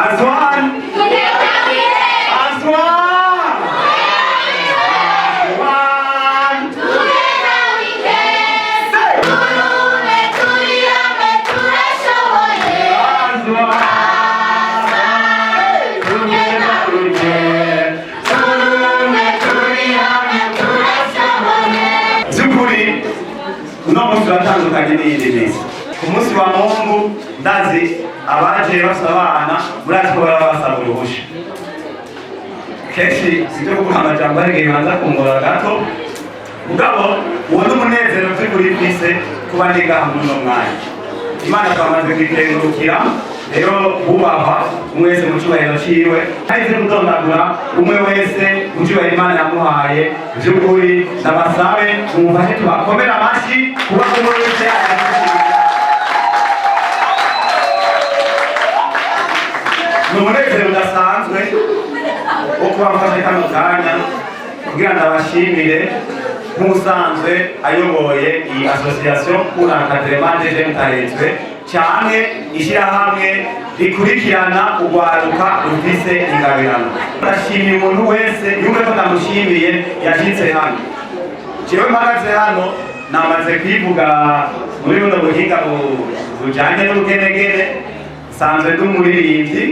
Azwan. Turatandukanye n'iyindi minsi. Ku munsi wa Mungu ndazi abaje basabana murazi ko barabasaba uruhusha. Kenshi sibyo kuvuga amajambo ariko banza kungora gato. Mugabo uwo n'umunezero by'ukuri twise kuba ndi ngaha muri uno mwanya. Imana twamaze kwikengurukira rero bubahwa umwe wese mu cyubahiro ciwe haize kudondagura umwe wese mu cyubahiro Imana yamuhaye by'ukuri ndabasabe mumufashe tubakomera amashyi kuba umwe wese n'umunezero udasanzwe wo kuba mfashe kano kanya kugira ngo abashimire nk'usanzwe ayoboye iyi association pour l'encadrement des jeunes talentueux cyane ishyirahamwe rikurikirana urwaruka rufise ingabirano. Ndashimiye umuntu wese yumve ko ndamushimiye yashitse hano. Jewe mpagaze hano namaze kwivuga muri buno buhinga bujanye n'ubugenegene, nsanzwe ndi umuririmbyi,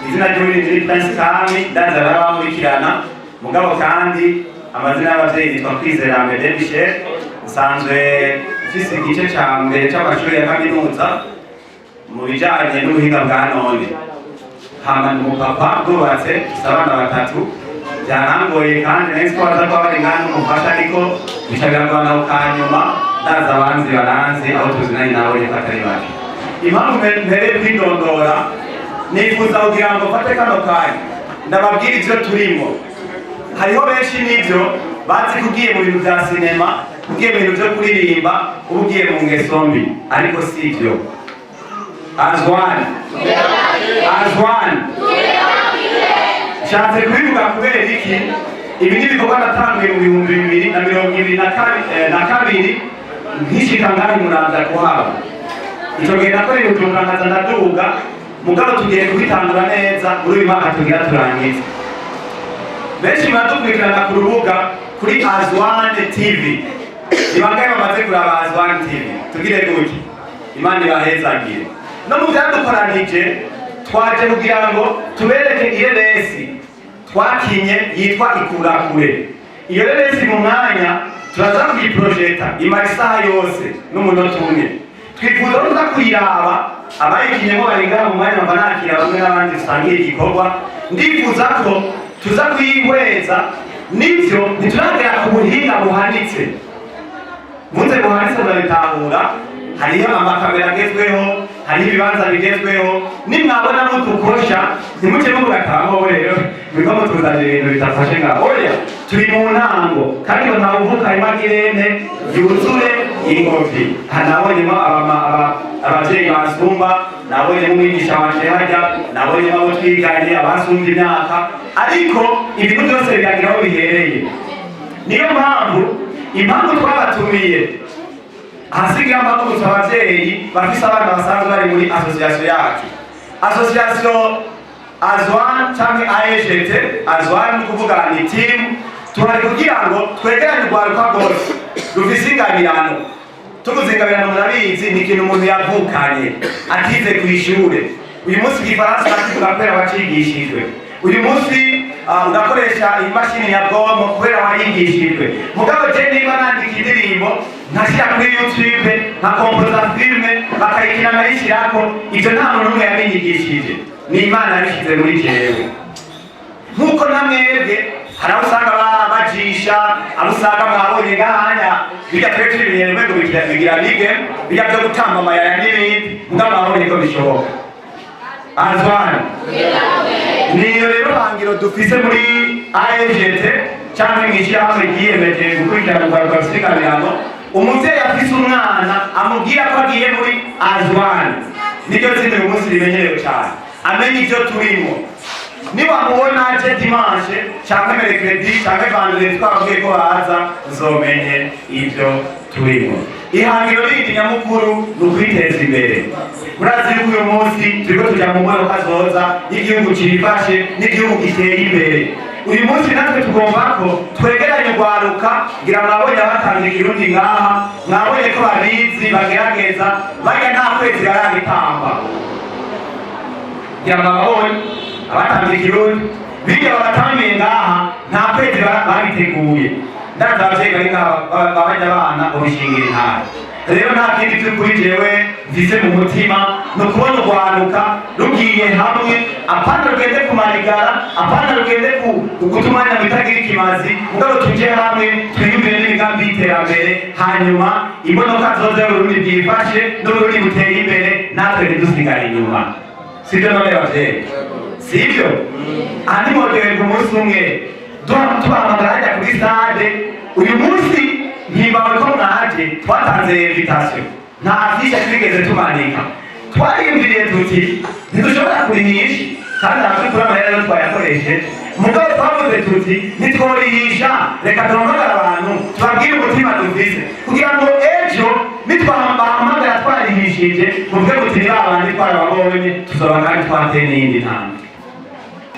izina ry'umuririmbyi ni Prince Kami, ndaza barabakurikirana mugabo kandi amazina y'abavyeyi yitwa Kwizera Amede Michel, nsanzwe mfise igice ca mbere c'amashuri ya kaminuza mu bijanye n'ubuhinga bwa none. Hama ni umupapa ndubatse abana 3 byarangoye kandi nahise ko baza kuba bari ngana umufasha ariko bicagirana ukanyuma ndaza abanzi baranzi aho tuzinanye nawe reka atari bake. Impamvu mbere kwidondora nifuza kugira ngo mfate kano kanya ndababwira ivyo turimo. Hariho benshi n'ivyo bazi kugiye mu bintu bya sinema, kugiye mu bintu byo kuririmba, ugiye mu ngeso mbi, ariko si ivyo. Azwan. Shatse kubivuga kubera iki? Ibi ni ibikorwa natangiye mu 2022 nkishika ngaho Muramvya kuhaba. Ico gihe nakoreye utuntu nkaza ndaduga mugabo tugiye kubitangura neza muri uyu mwaka tugira turangiza. Benshi badukurikirana ku rubuga kuri Azwan TV. Nibangaye bamaze kuraba Azwan TV. Tugire gutya. Imana ibahezagire. No mu byadukoranije twaje kugira ngo tubereke ireresi twakinye yitwa Ikurakure. Iyo reresi mu mwanya turaza kuyiprojecta imara isaha yose n'umunota umwe. Twifuza kuza kuyiraba abayikinye ngo baringa mu mwanya mbanakira bamwe n'abandi dusangiye igikorwa. Ndifuza ko tuza kuyihweza nivyo ntituragera ku buhinga buhanitse. Bunze buhanitse babitahura. Hariho amakamera agezweho, hariho ibibanza bigezweho, nimwabona mutukosha ntimuce mugataho rero biko mutuzanira ibintu bitafashe ngaho. Oya turi mu ntango kandi ngo ntavuka imagirene yuzure ingovi. Hanabonyemo abavyeyi basumba, nabonyemo umwigisha wanje hajya, nabonyemo abo twiganye abasumba imyaka, ariko ibintu byose biragira aho bihereye. Niyo impamvu twabatumiye hasigaye amaboko abavyeyi bafise abana basanzwe bari muri association yacu. Association Azwan cyangwa AEGT, Azwan ni kuvuga ni team, tuhari kugira ngo twegeranye urwaruka rwose rufise ingabirano. Tuvuze ingabirano murabizi ni ikintu umuntu yavukanye atize ku ishure. Uyu munsi igifaransa bakivuga kubera bacigishijwe. Uyu munsi ugakoresha imashini nyabwonko kubera wayigishijwe. Mugabo je niba nandika indirimbo nkashira kuri YouTube nkakompoza filme bakayikina nayishirako, ivyo nta muntu umwe yabinyigishije, ni Imana yabishize muri jewe. Nkuko namwebwe hari aho usanga bajisha, aho usanga mwabonye ngahanya bijya twese ibintu bego bigira bige bijya byo gutamba amayaya n'ibindi mugabo mwabonye ko bishoboka. Azwan niyo rero hangiro dufise muri AEGT cyangwa mw'ishyirahamwe ryiyemeje gukurikirana urwaruka rufise ingabirano. Umuvyeyi afise umwana amubwira ko agiye muri Azwan, niryo zina uyu munsi rimenyerewe cyane, amenye ivyo turimo. Niwamubona aje dimanche cyangwa mercredi cyangwa vendredi twababwiye ko baza uzomenye ivyo turimo. ihangiro rindi nyamukuru ni ukwiteza imbere. Murazi yuko uyu munsi turiko tuja mu modoka zoza y'igihugu cifashe n'igihugu giteye imbere. Uyu munsi natwe tugomba ko twegeranye urwaruka, ngira mwabonye abatanze ikirundi ngaha, mwabonye ko babizi bagerageza barya nta kwezi baragitamba. Ngira mwabonye abatanze ikirundi biga bagatamiye ngaha nta kwezi babiteguye. Ndaza abavyeyi bari ngaha babajya abana ubishingira intara. Rero nta kindi turi kuri jewe mvise mu mutima no kubona urwaruka rugiye hamwe, apana rugende kumarigara, apana rugende gutumanya bitagira ikimazi, mugabo tuje hamwe twiyumvire n'imigambi y'iterambere, hanyuma imodoka zoze Burundi bwifashe n'Uburundi buteye imbere, natwe ntidusigare inyuma. Sivyo none bavyeyi? Sivyo? Andi modewe umunsi umwe tubahamagara hajya kuri stade. Uyu munsi ntibaba ko mwaje twatanze invitation, nta afisha twigeze tumanika. Twariyumviriye tuti ntidushobora kurihisha kandi amakuru amahera yo twayakoresheje, mugabo twavuze tuti nitworihisha reka duhamagara abantu tubabwire umutima dufise, kugira ngo ejo nitwahamagara twarihishije muvuge muti niba abandi twarababonye tuzoba kandi twateye n'iyindi ntambwe.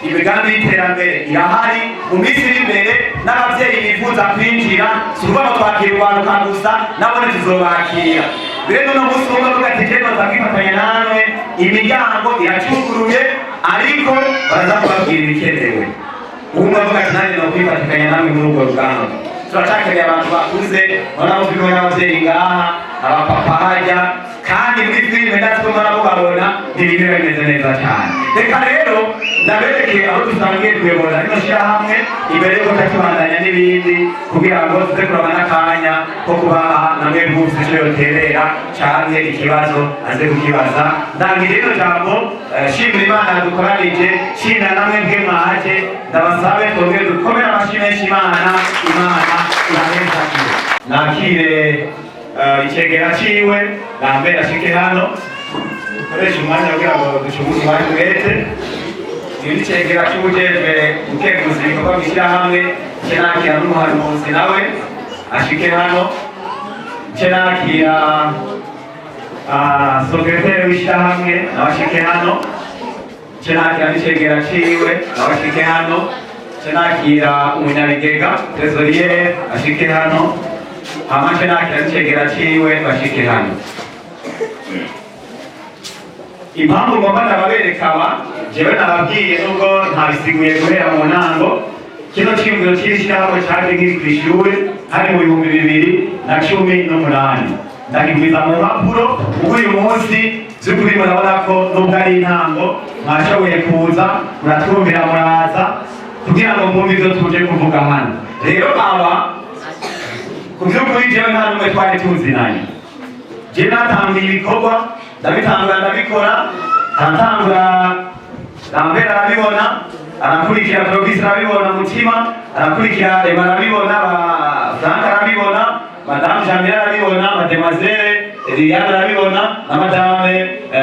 Imigambi y'iterambere irahari mu minsi iri imbere, n'abavyeyi bifuza kwinjira si ukuvuga ngo twakira urwaruka gusa, nabone tuzobakira. Rero uno munsi umwe avuga ati jewe noza kwifatanya namwe, imiryango iracuguruye, ariko baraza kubabwira ibikenewe. Umwe avuga ati nanjye nokwifatikanya namwe muri urwo rugamba. Turacakeneye abantu bakuze, ubona ko turi n'abavyeyi ngaha, abapapa hajya, kandi muri filime ndatwe murababona ibintu bimeze neza cyane. Reka rero ndabereke aho dusangiye kuyobora rino shyirahamwe imbere yuko tukibandanya n'ibindi, kugira ngo tuze kurabana akanya ko kubaha namwe bwose icyo yoterera canke ikibazo aze kukibaza. Ndangije rino jambo shimira Imana dukoranije, shimira namwe bwe mwaje, ndabasabe twongere dukomere amashyi menshi Imana iraheza. Nakire icegera ciwe Lambert ashike hano, dukoresha umwanya kugira ngo dushobore umwanya umwete. Iyo icegera c'ubujejwe guteguza ibikorwa mw'ishyirahamwe, ce nakira n'umuhanuzi nawe ashike hano, ce nakira sekreteri w'ishyirahamwe nawe ashike hano, ce nakira n'icegera ciwe nawe ashike hano, ce nakira umunyabigega trésorier ashike hano, amace nakira n'icegera ciwe bashike hano. Impamvu ngomba ndababereka aba, jewe nababwiye nubwo ntabisiguye guhera mu ntango, kino ciyumviro c'ishyirahamwe caje nkiri kw'ishure hari mu 2018. Ndakigwiza mu mpapuro, ubu uyu munsi vy'ukuri murabona ko nubwo ari intango mwashoboye kuza muratwumvira muraza kugira ngo mwumve ivyo tuje kuvuga hano. Rero aba ku vy'ukuri jewe nta n'umwe twari tuzinanye. Je natanguye ibikorwa ndabitangura ndabikora, aratangura Lambert arabibona, arakurikira Provis arabibona, Mutima arakurikira Ema arabibona, Frank arabibona, Madame Jamila arabibona, Mademoiselle Liliane arabibona na Madame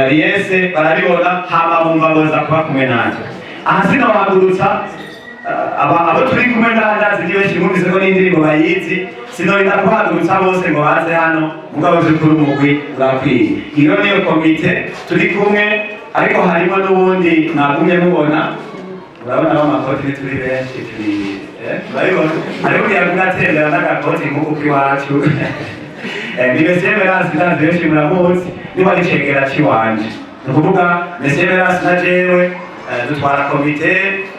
Riese barabibona, hama bumva boza kuba kumwe nanje. Aha sinobahagurutsa abo turi kumwe ndazi ni benshi mwumvise ko n'indirimbo bayizi, sinorinda kuhagurutsa bose ngo baze hano, mugabo vy'ukuri umugwi urakwiye. Iyo niyo komite turi kumwe, ariko harimo n'ubundi mwagumye mubona, urabona abo amakoti turi benshi turi urabibona, hariho uyagumye atembera n'agakoti nk'uku k'iwacu. Ni Monsieur Merasi ndazi benshi muramuzi, niba ari icegera c'iwanje. Ni ukuvuga Monsieur Merasi na jewe dutwara komite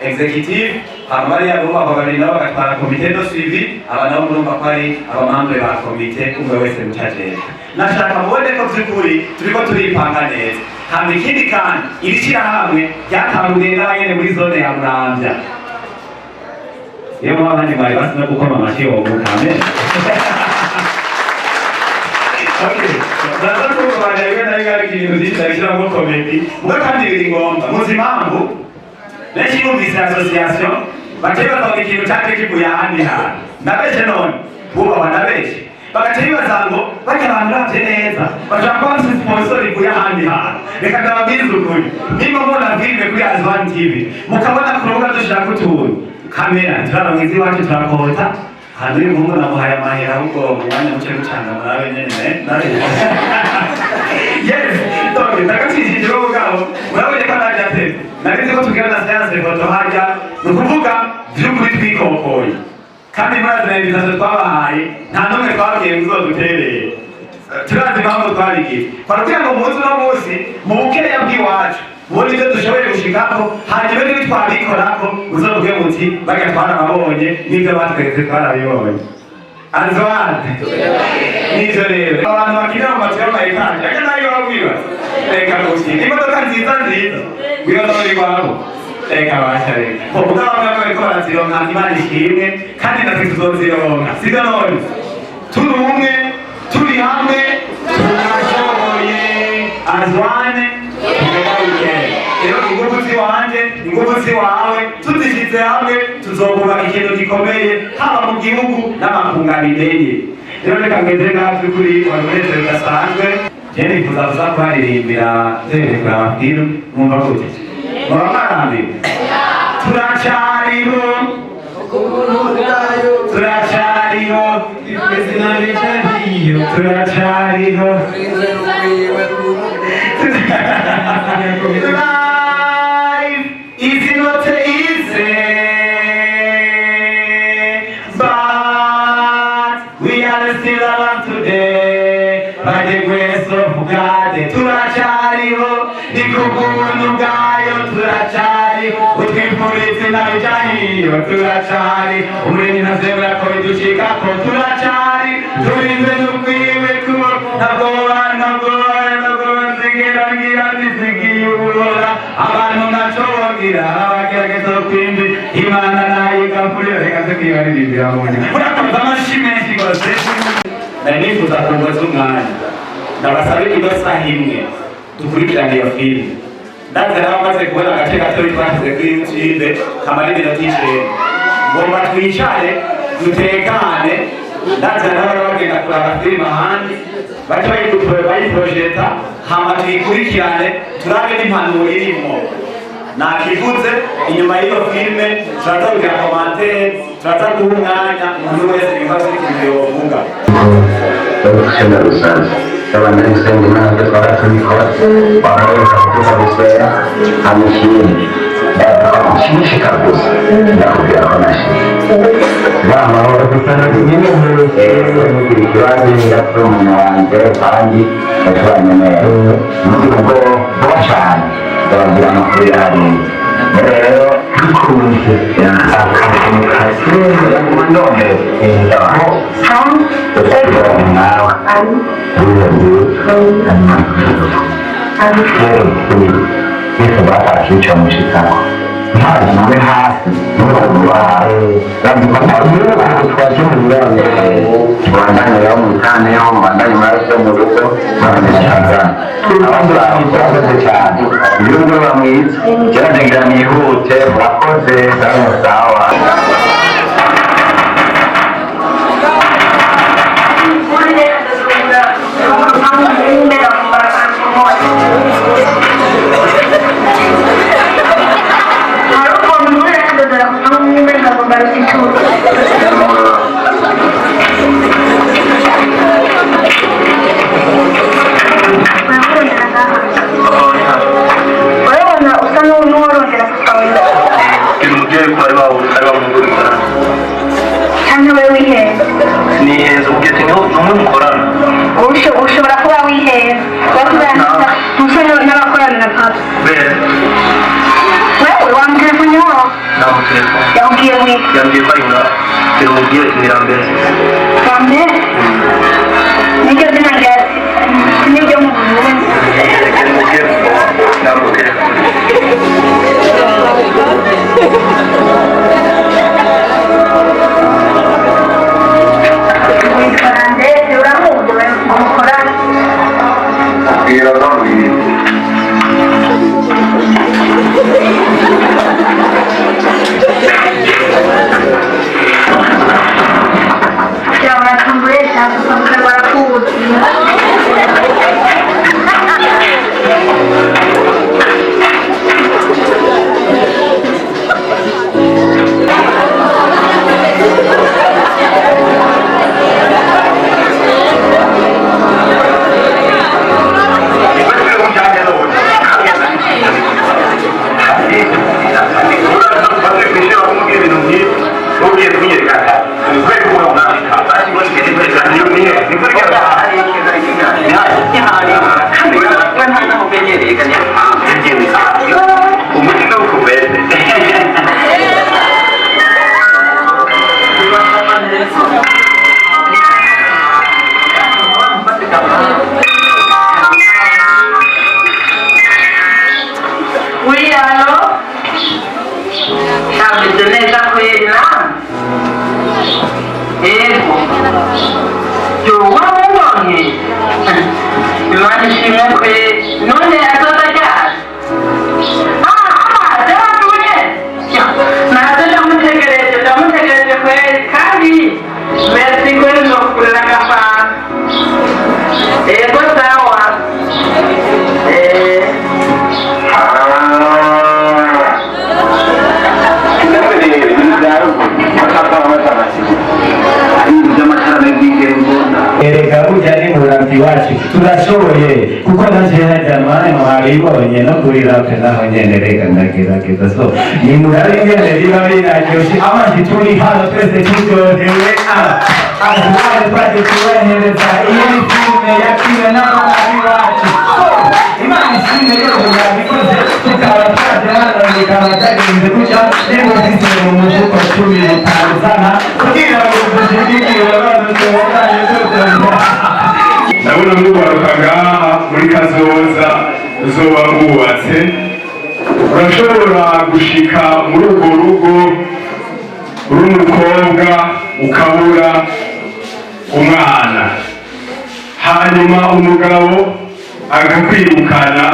executive, hama bariya bubahwa babiri nabo bagatwara komite de suivi, aba nabo murumva ko ari abamambre ba komite umwe wese mucajejwe. Nashaka mubone ko vy'ukuri turiko turipanga neza. Hama ikindi kandi iri shyirahamwe ryatanguriye ngaha nyene muri zone ya Muramvya. Iyo muba abandi bari basi no gukoma amashyi woguka, amen. Okay, ndaza kubana rero nari ikintu ndabishyiramo komedi, muga kandi biri ngombwa. Muzi impamvu benshi bumvise association baciye bavuga ikintu cyaje kivuye ahandi hantu. Ndabeshe none bubahwa ndabeshe, bagaca bibaza ngo barya abantu bavye neza bashaka kuba bafise sponsor ivuye ahandi hantu. Reka ndababwiriza ukuri, nimba mubona filime kuri Azwan TV mukabona ku rubuga dushirako utuntu kamera turaba mwizi wacu turakota, hano uyu muhungu namuhaye amahera ahubwo mu mwanya muke gucanga murabe nyene nawe yes donc ndagacishije wowe ubwabo murabonye ko ntabyateze narizi ko tugira na séance de photo harya ni ukuvuga vy'ukuri twikokoye kandi murazi na invitation twabahaye nta n'umwe twabwiye ngo uzoduterere turazi impamvu twabigize twarugira ngo muzi uno munsi mu bukeya bw'iwacu ubundi ibyo dushoboye gushikako hanyuma n'ibyo twabikorako uzovuge muti barya twarababonye n'ibyo batweretse twarabibonye Antoine n'ivyo rero abantu bakina mu mazu y'amayetaje aka nayo babwiba reka gushyira imodoka nziza ngwino nori wabo reka basha reka ubwo bamwe bariko barazironka Imana ishimwe kandi natwe tuzozironka sibyo none turi umwe turi hamwe turashoboye Antoine rero ingufu ziwanje ingufu ziwawe tuzishyize hamwe tuzokubaka ikintu gikomeye haba mu gihugu n'amakunganireye rero reka ngeze natwe kuri umunezero udasanzwe je nifuza kuza kuharirimbira tuherekura ababwira mwumva gute muba mwarambiwe turacariho turacariho turacariho life is not easy, but we are still alive today by the grace of God. Turacariho ni kubuntu bwayo turacariho utwifurize nabijahiyo turacari umuremyi ntazemera ko biducikako turacari turinze n'ubwiwe kubo ntabwoba nzigira nisigiye ubura abantu naco bogira abagerageza kwimbi Imana nayo igapfurira reka tukibaririmira munye murakoze amashi menshi gose nari nifuza kubaza umwanya ndabasabe ino saha imwe dukurikirane iyo filime ndaza nawe amaze kubona agace gato twashyize kuri YouTube kamara iminota 10 ngomba twicare dutekane ndaza nawe bagenda kuraba filime ahandi baca bayiprojeta hama tuyikurikirane turabe n'impanuro irimo nakivuze inyuma y'iyo filime turaza kugira commentaire turaza guha umwanya umuntu wese ibibazo n'ibyo yovuga Senda rusange abantu gusenga Imana ko twaratumikora barareka kuvuga gusera amishimwe shimishika gusa ndakubwira ko nashimye bamahoro gusana nyine muri kibazo ndafite umuntu wanjye kandi ndashobanye neza muri ubwo vuba cyane ndabagira amakuru yahariye rero bikunze akazi kasire ndonde aho nawe Yesu batakica mushikako ntazi nawe hasi twaje mu biranga tubandanye rero mu bitaneho mubandanye maraso mu rugo mubandanye abandi barakoze cyane iyo ndo bamwiza cyaragira nihute murakoze sawa ushobora kuba wihera umusore n'abakorana na papa wewe wambwira ko nyawo yambwiye ko ari ngaho yambwiye imirambere wambere niryo zina rya niryo mu Burundi nyakwe none azoza ryari byaravuye nazo ndamutegereje kweri kandi merci kweri nokurera agafana ego sawa erega burya ni murambi wacu turashoboye kuko ntajeha jamani mwabibonye no kurira pe naho nyene reka ndagerageza so ni murabi nyene biba biraryoshe amazi turi hano twese turyohewe ahari twaje kubahereza iyi ni filime yakiwe n'abana bacu imana ishimwe rero murabikoze tukaba twaje hano bikaba byagenze gutya niba zisire mu mufuko 15 sana kugira ngo dushigikire abantu tubandanye ndabona mubaruka ngaha muri kazoza uzoba wubatse urashobora gushika muri urwo rugo uri umukobwa ukabura umwana hanyuma umugabo agakwirukana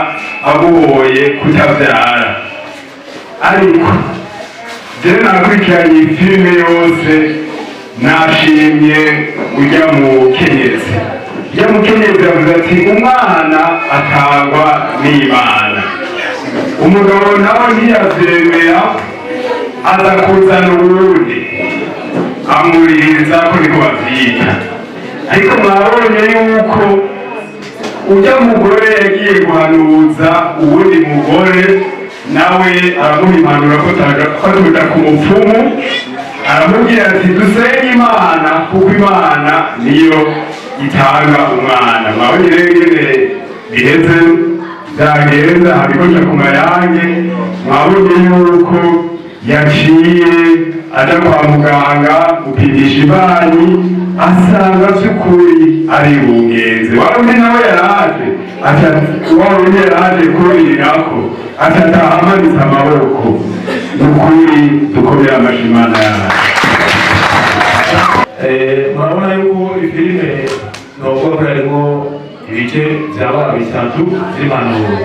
aguhoye kutabyara ariko jewe nakurikiranye filime yose nashimye ujya mu kenyezi yavuze ati umwana atangwa n'Imana umugabo nawe ntiyavyemera aza kuzana uwundi amuririza ko niko bavyita ariko mwabonye yuko ujya mugore yagiye guhanuza uwundi mugore nawe aramuha impanuro ko tuja ku mupfumu aramubwira ati dusenge Imana kuko Imana niyo itanga umwana mwabonye rero ingene biheze byagenza habikoja ku mayange mwabonye yuko yaciye aja kwa muganga gupimisha ibanyi asanga vy'ukuri ari bungenze wabonye nawe yaraje wabonye yaraje kurirako atataha amanitse amaboko nukuri dukomere amashimana yacu murabona yuko ifilime novuga ko yarimo ibice byaba bitatu by'impanuro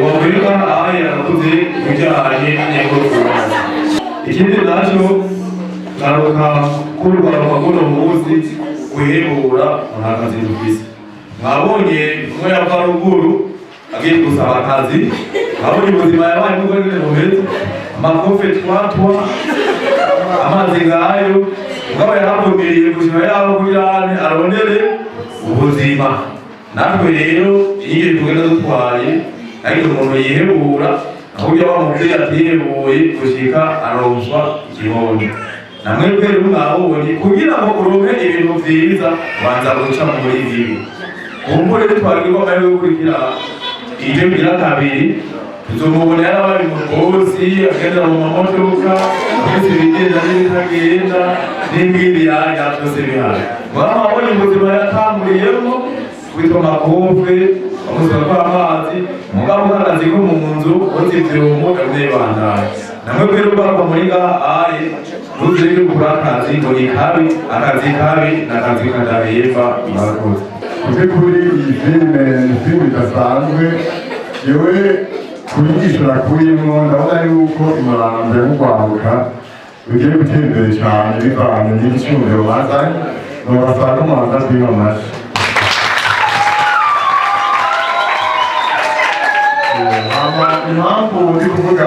wabwirwa aho yarakuze ibijyanye n'inyegorukubanza ikindi nacyo ngaruka kurwaruka kuno munsi guhebura ntakazi dufise mwabonye umwe yava ruguru agiye gusaba akazi mwabonye ubuzima yabaye n'ubwo nyine bumeze amakofe twatwa amazi ngayo mugabo yarabumiriye ubuzima yabo kubirane arondere ubuzima natwe rero iyo tugenda dutwaye ariko umuntu yihebura aho ujya wamubyeyi atihebuye gushika aronswa igihondo namwe rero mwabonye kugira ngo uronke ibintu vyiza banza guca muri bibi kumbure twagirwa amahirwe yo gukurikira ivyo bigira kabiri tuzomubona yarabaye umugozi agendera mu mamodoka afise ibigenda n'ibitagenda n'imbwiri yanya vyose bihari mwabonye ubuzima yatanguriyemo kwitwa makofe bamusaba kw'amazi mugabo nk'akazi ko mu nzu uzi ivyombo yavuye bandaye namwe rero barwa muri ngaha ruze y'ukuri akazi ngo ni kabi akazi kabi n'akazi kadahemba murakoze kuri iyi filime ni filime idasanzwe yewe kuyigisha nakuyemo ndabona yuko imurambe nk'urwaruka bigiye gutera imbere cyane bivanye n'igicumuro bazanye nobasanga umuhanzi azwiho amashyi impamvu ndi kuvuga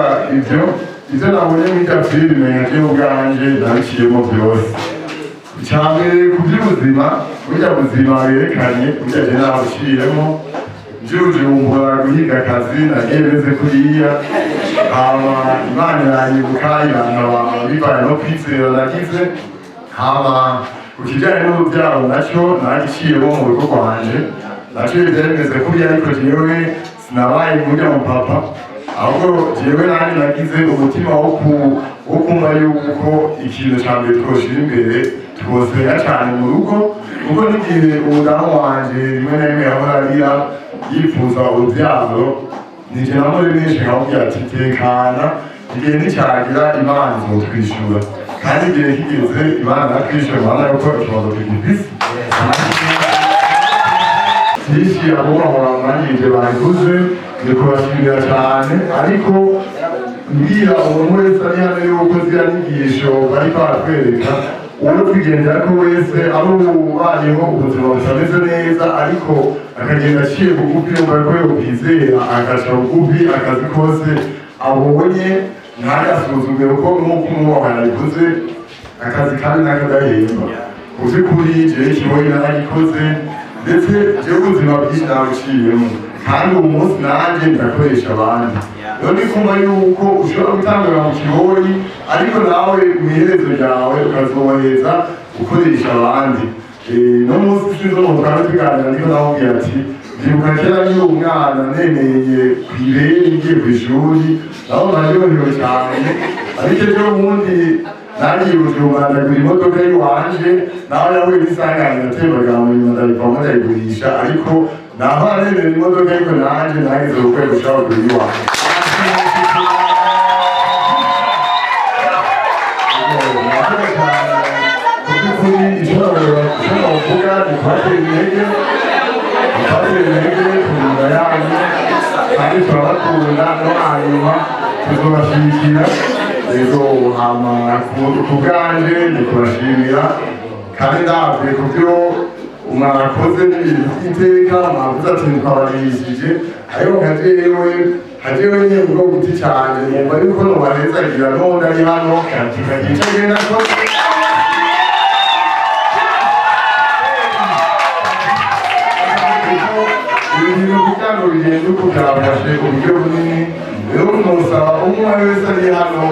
ibyo nabonye muri ka filime yo ubwanje nabiciyemo byose cyambere ku by'ubuzima burya buzima berekanye burya je nabuciyemo Bujumbura guhiga akazi nagiye meze kuriya hama Imana iranyibuka irantaba bivanye no kwizera nagize hama ku kijyanye n'urubyaro nacyo nagiciyemo mu rugo rwanje nacyo byari bimeze kuriya ariko jewe sinabaye murya mu papa ahubwo jewe nanjye nagize umutima wo kumva yuko ikintu cya mbere twoshira imbere twosenga cyane mu rugo kuko n'igihe umudamu wanje rimwe na rimwe yahora arira yifuza urubyaro nije namuri benshi nkamubwira ati tekana igihe nticyagira Imana izotwishyura kandi igihe kigeze Imana natwishyura Imana yuko ikibazo tugifise byinshi abo bamuramanyije babivuze ni kubashimira cyane ariko mbwira umuntu wese ari hano yuko ziriya nyigisho bari baratwereka uwo twigendera ko wese ari ubayeho ubuzima butameze neza ariko akagenda aciye bugufi yumva ko yokwizera agaca bugufi akazi kose abonye ntagasuzume kuko nk'uko umwubaha yabivuze akazi kandi n'akadahemba mu by'ukuri jewe kiboyi naragikoze ndetse jewe ubuzima bwinshi nabuciyemo kandi ubu munsi nanjye ndakoresha abandi rero ni kumva yuko ushobora gutangura mu kiboyi ariko nawe mu iherezo ryawe ukazohereza gukoresha abandi no munsi sinzo mu kanwa tuganira ariko namubwira ati ndibuka kera nkiri umwana nemeye kw'ibere ngiye kw'ishuri naho naryohewe cyane ariko ejo bundi nagiye Bujumbura ndagura imodoka y'iwanje naho yahuye n'isanganya yatembaga mu nyuma ndayivamo ndayigurisha ariko naho aremera imodoka ariko nanjye nageze ku rwego ushaka kugura iwanje kuvuga dufate intege ku nyuma yanyu kandi turabakunda no hanyuma tuzobashyigikira rero hama ku bwanje ni kubashimira kandi ndabwe ku byo mwakoze n'ibintu by'iteka mwavuze ati mukabarishije ariko nkajewe nyine ubwo guti cyane numva yuko nobahezagira none ari hano tukagica genda ko ibintu kugira ngo bigende uko byafashe uburyo bunini rero nosaba umwe wese ari hano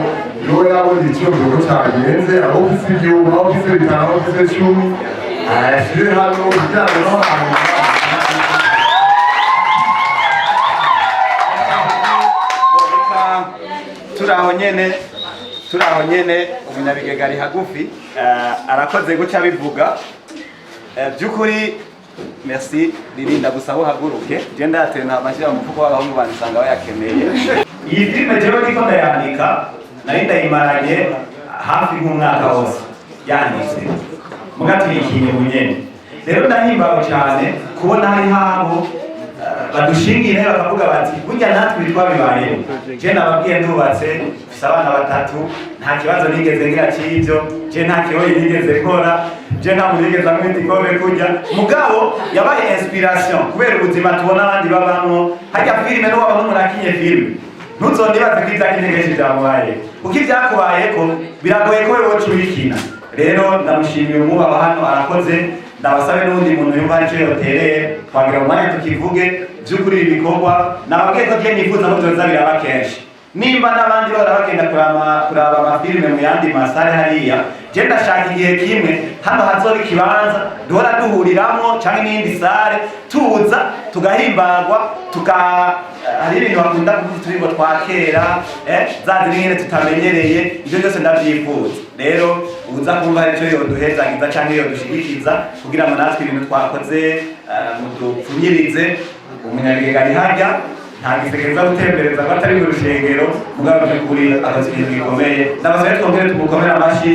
niwe yabona icyumba uko cyagenze aho ufise igihugu aho ufise bitanu aho ufise 10 ayashyire hano kugira ngo no hanyuma turaho nyene umunyabigega ari hagufi arakoze guca bivuga by'ukuri merci Lirinda gusa uhaguruke je ndateye nta mashira mu mufuko w'abahungu bansanga bayakeneye iyi filime jewe niko ndayandika nari ndayimaranye hafi nk'umwaka wose yanditse mugaturikiye bunyene rero ndahimbawe cyane kubona hari habo badushingiye bakavuga bati burya natwe twabibayeho je nababwiye ndubatse mfise abana batatu nta kibazo nigeze ngira cy'ibyo je nta kibazo nigeze nkora je nta murigeze amwita ikombe kurya mugabo yabaye inspiration kubera ubuzima tubona abandi babamwo hajya filime no wabona murakinye filime ntuzondibaze ko ibyakintegeje byamubaye uko ibyakubayeko biragoye ko wewe ubikina rero ndamushimiye umwubaha hano arakoze ndabasabe n'undi muntu yumva icyo yotereye twagira umwanya tukivuge by'ukuri ibi bikorwa nababwiye ko je nifuza ko byoza biraba kenshi nimba n'abandi bahora bagenda kuraba amafilime mu yandi masare hariya je ndashaka igihe kimwe hano hazoba ikibanza duhora duhuriramwo canke n'iyindi sare tuza tugahimbagwa hari ibintu bakunda kuvuga turirimbo twa kera zazi n'ingene tutamenyereye ivyo byose ndavyifuza rero uza kumva hari icyo yoduhezagiza canke yodushigikiza kugira ngo natwe ibintu twakoze mudupfunyirize umunyabigega ari harya nta gisegereza gutembereza ko atari mu rushengero mugabo by'ukuri akazi ibintu bikomeye n'abasore twongere tumukomere amashyi